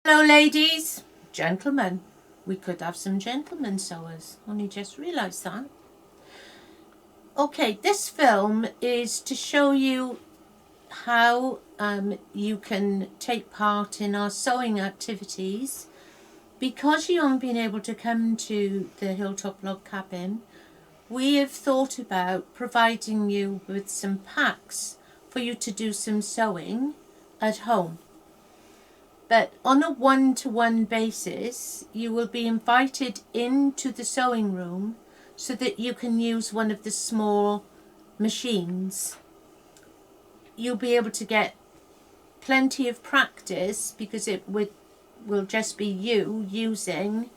Hello ladies, gentlemen. We could have some gentlemen sewers, only just realised that. Okay, this film is to show you how you can take part in our sewing activities. Because you haven't been able to come to the Hilltop Log Cabin, we have thought about providing you with some packs for you to do some sewing at home. But on a one-to-one basis, you will be invited into the sewing room so that you can use one of the small machines. You'll be able to get plenty of practice because it will just be you using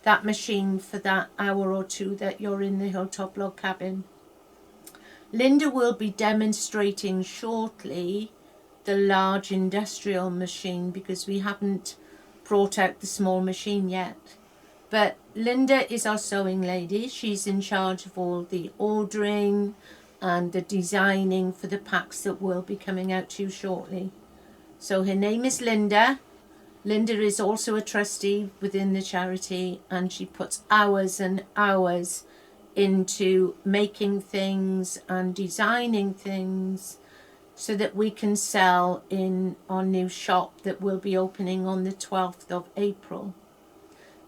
that machine for that hour or two that you're in the Hilltop Log Cabin. Linda will be demonstrating shortly the large industrial machine because we haven't brought out the small machine yet. But Linda is our sewing lady. She's in charge of all the ordering and the designing for the packs that will be coming out to you shortly. So her name is Linda. Linda is also a trustee within the charity, and she puts hours and hours into making things and designing things so that we can sell in our new shop that will be opening on the 12th of April.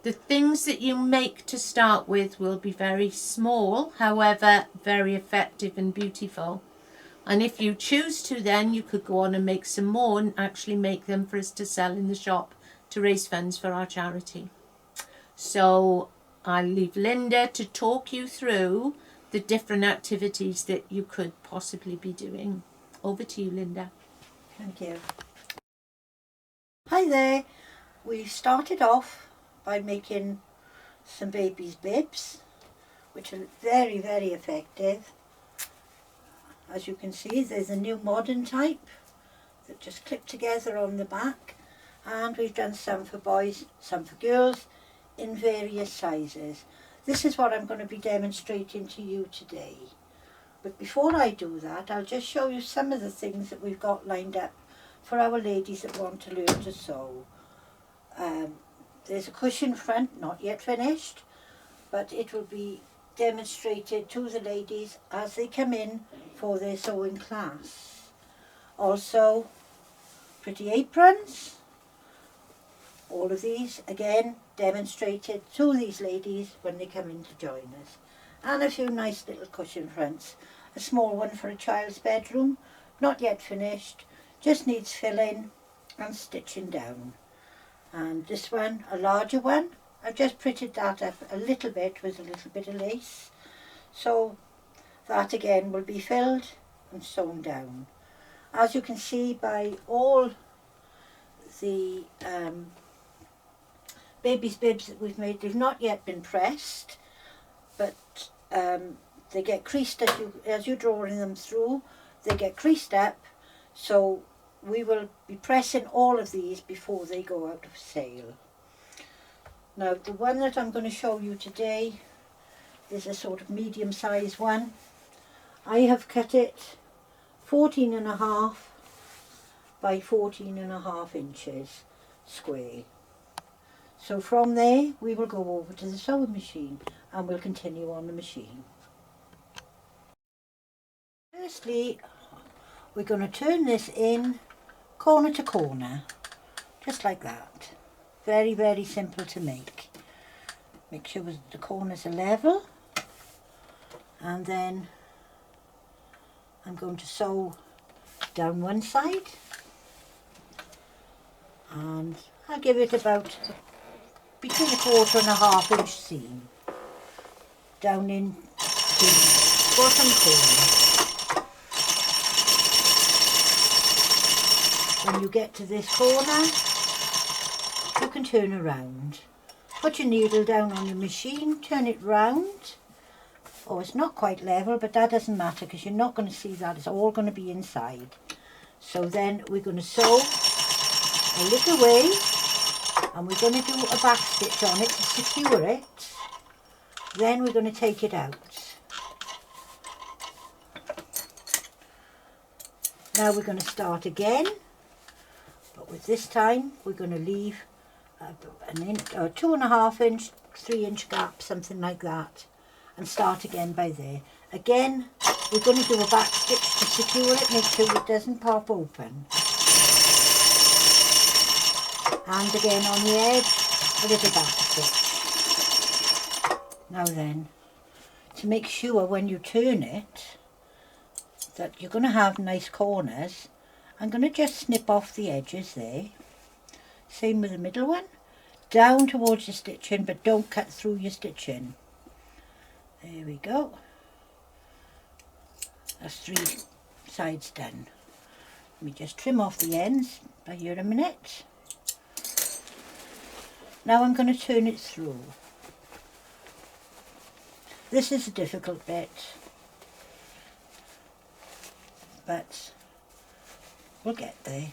The things that you make to start with will be very small, however very effective and beautiful. And if you choose to, then you could go on and make some more and actually make them for us to sell in the shop to raise funds for our charity. So I'll leave Linda to talk you through the different activities that you could possibly be doing. Over to you, Linda. Thank you. Hi there. We started off by making some babies' bibs, which are very, very effective. As you can see, there's a new modern type that just clip together on the back, and we've done some for boys, some for girls, in various sizes. This is what I'm going to be demonstrating to you today. But before I do that, I'll just show you some of the things that we've got lined up for our ladies that want to learn to sew. There's a cushion front, not yet finished, but it will be demonstrated to the ladies as they come in for their sewing class. Also, pretty aprons. All of these, again, demonstrated to these ladies when they come in to join us. And a few nice little cushion fronts. A small one for a child's bedroom, not yet finished, just needs filling and stitching down. And this one, a larger one, I've just printed that up a little bit with a little bit of lace. So that again will be filled and sewn down. As you can see by all the baby's bibs that we've made, they've not yet been pressed, but they get creased as you're drawing them through. They get creased up, so we will be pressing all of these before they go out of sale. Now the one that I'm going to show you today is a sort of medium size one. I have cut it 14.5 by 14.5 inches square. So from there we will go over to the sewing machine and we'll continue on the machine. Firstly, we're going to turn this in corner to corner, just like that. Very, very simple to make. Make sure the corners are level, and then I'm going to sew down one side, and I'll give it about between 1/4 and 1/2 inch seam down in the bottom corner. When you get to this corner, you can turn around. Put your needle down on the machine, turn it round. Oh, it's not quite level, but that doesn't matter because you're not going to see that. It's all going to be inside. So then we're going to sew a little way, and we're going to do a back stitch on it to secure it. Then we're going to take it out. Now we're going to start again, but with this time we're going to leave an inch or 2.5 inch, 3-inch gap, something like that, and start again by there. Again, we're going to do a back stitch to secure it, make sure it doesn't pop open. And again on the edge, a little back stitch. Now then, to make sure when you turn it that you're going to have nice corners, I'm going to just snip off the edges there. Same with the middle one. Down towards your stitching, but don't cut through your stitching. There we go. That's 3 sides done. Let me just trim off the ends by here a minute. Now I'm going to turn it through. This is a difficult bit, but we'll get there.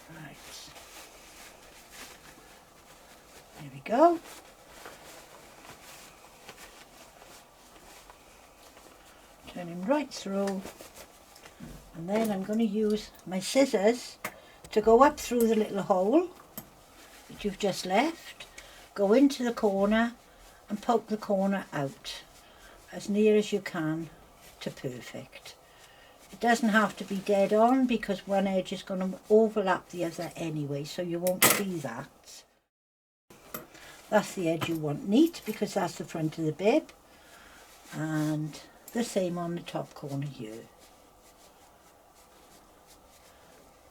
Right. There we go. Turn him right through, and then I'm going to use my scissors to go up through the little hole that you've just left, go into the corner and poke the corner out as near as you can to perfect. It doesn't have to be dead on because one edge is going to overlap the other anyway, so you won't see that. That's the edge you want neat because that's the front of the bib, and the same on the top corner here.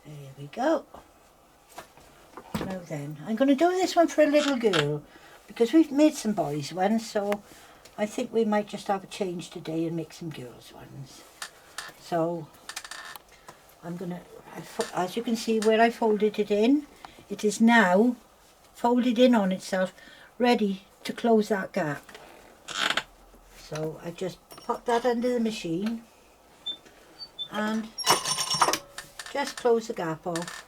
There we go. Now then, I'm going to do this one for a little girl because we've made some boys ones, so I think we might just have a change today and make some girls ones. So I'm going to, as you can see where I folded it in, it is now folded in on itself, ready to close that gap. So I just pop that under the machine and just close the gap off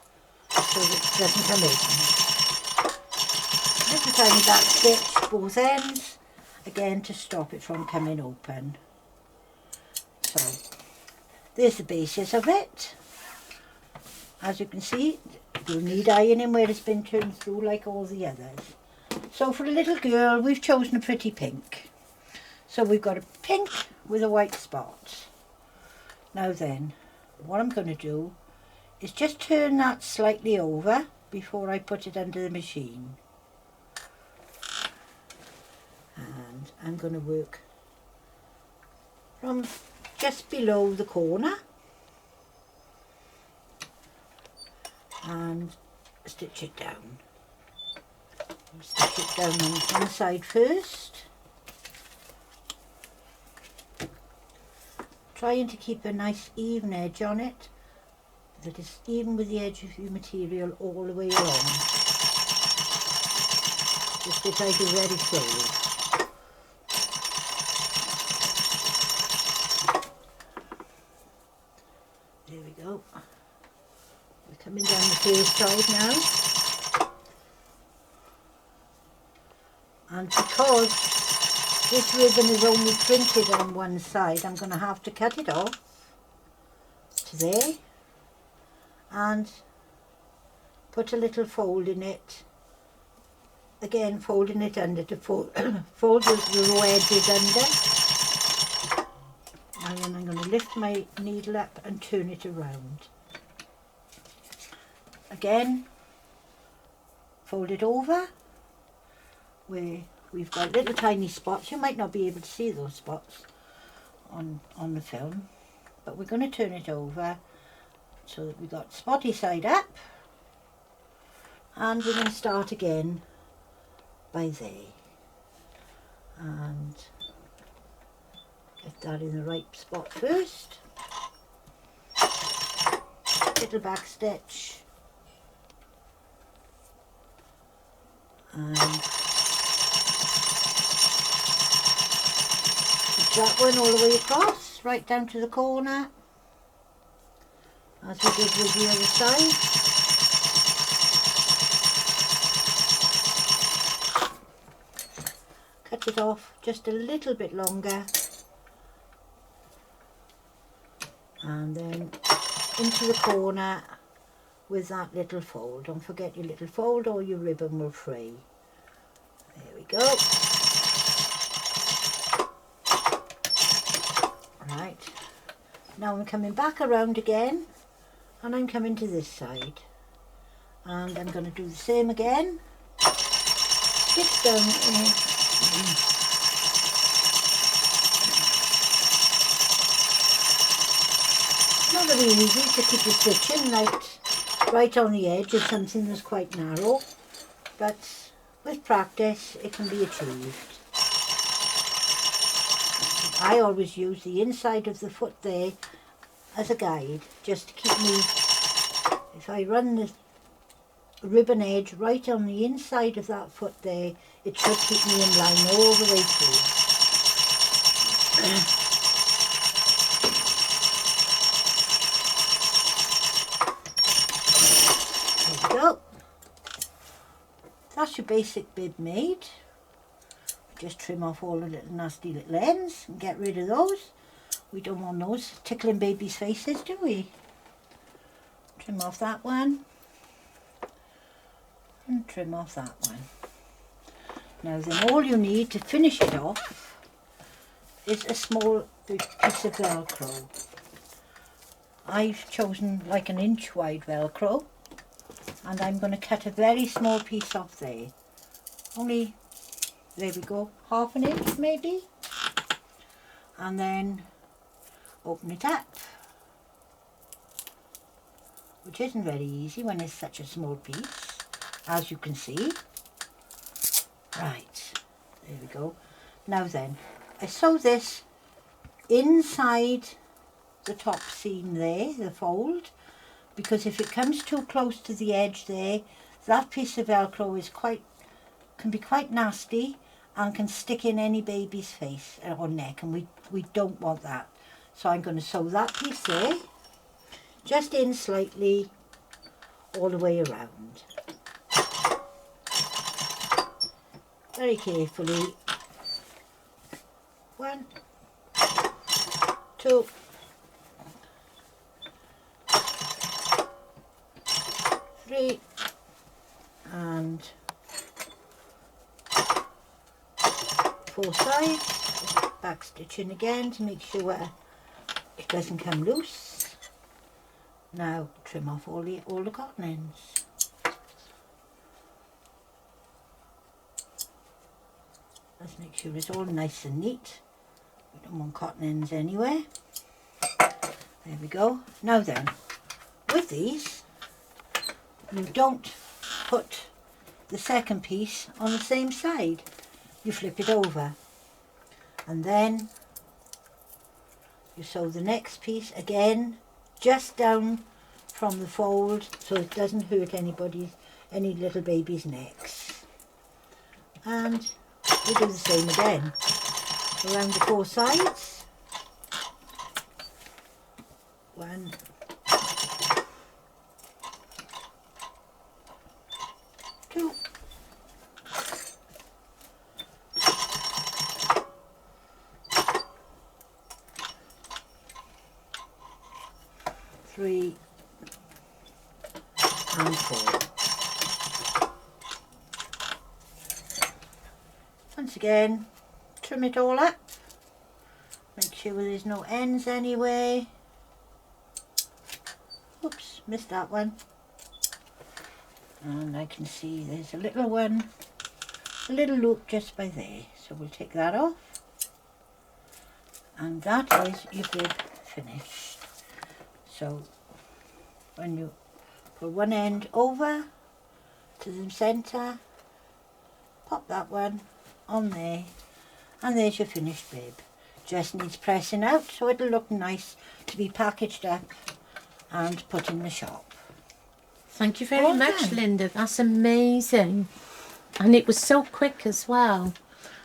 so that it doesn't come open. Little tiny back stitch both ends, again to stop it from coming open. So there's the basis of it. As you can see, you'll need ironing where it's been turned through like all the others. So for a little girl, we've chosen a pretty pink. So we've got a pink with a white spot. Now then, what I'm going to do is just turn that slightly over before I put it under the machine. And I'm going to work from just below the corner and stitch it down. Stitch it down on one side first, trying to keep a nice even edge on it that is even with the edge of your material all the way along. This bit I do very slowly. There we go. We're coming down the first side now. And because this ribbon is only printed on one side, I'm going to have to cut it off to there and put a little fold in it. Again, folding it under to fold the row edges under. And then I'm going to lift my needle up and turn it around. Again, fold it over where we've got little tiny spots. You might not be able to see those spots on the film, but we're going to turn it over so that we've got spotty side up, and we're going to start again by there and get that in the right spot first. Little back stitch and that one all the way across, right down to the corner, as we did with the other side. Cut it off just a little bit longer, and then into the corner with that little fold. Don't forget your little fold or your ribbon will fray. There we go. Right, now I'm coming back around again, and I'm coming to this side, and I'm going to do the same again. Stitch down in. It's not very easy to keep the stitching right on the edge of something that's quite narrow, but with practice it can be achieved. I always use the inside of the foot there as a guide, just to keep me, if I run the ribbon edge right on the inside of that foot there, it should keep me in line all the way through. There we go. That's your basic bib made. Just trim off all the little nasty little ends and get rid of those. We don't want those tickling babies' faces, do we? Trim off that one. And trim off that one. Now then, all you need to finish it off is a small piece of Velcro. I've chosen like an inch wide Velcro, and I'm going to cut a very small piece off there. Only, there we go, half an inch maybe. And then open it up, which isn't very easy when it's such a small piece, as you can see. Right, there we go. Now then, I sew this inside the top seam there, the fold, because if it comes too close to the edge there, that piece of Velcro is can be quite nasty and can stick in any baby's face or neck, and we don't want that. So I'm going to sew that piece there, just in slightly all the way around. Very carefully. 1, 2, 3, and 4 sides. Back stitching again to make sure it doesn't come loose. Now trim off all the cotton ends. Let's make sure it's all nice and neat. We don't want cotton ends anywhere. There we go. Now then, with these, you don't put the second piece on the same side. You flip it over, and then you sew the next piece again just down from the fold so it doesn't hurt any little baby's necks. And we do the same again around the 4 sides. 1, 2, 3, and 4. Once again, trim it all up. Make sure there's no ends anyway. Oops, missed that one. And I can see there's a little one, a little loop just by there. So we'll take that off. And that is your bib finished. So when you put one end over to the centre, pop that one on there, and there's your finished bib. Just needs pressing out so it'll look nice to be packaged up and put in the shop. Thank you very much, Linda. That's amazing. And it was so quick as well.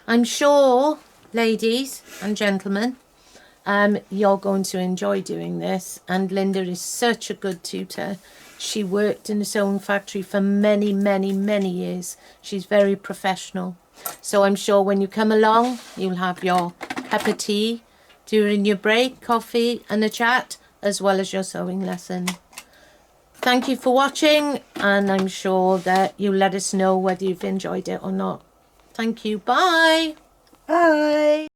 I'm sure, ladies and gentlemen, you're going to enjoy doing this. And Linda is such a good tutor. She worked in a sewing factory for many, many, many years. She's very professional. So I'm sure when you come along, you'll have your cup of tea during your break, coffee and a chat, as well as your sewing lesson. thank you for watching, and I'm sure that you'll let us know whether you've enjoyed it or not. Thank you. Bye. Bye.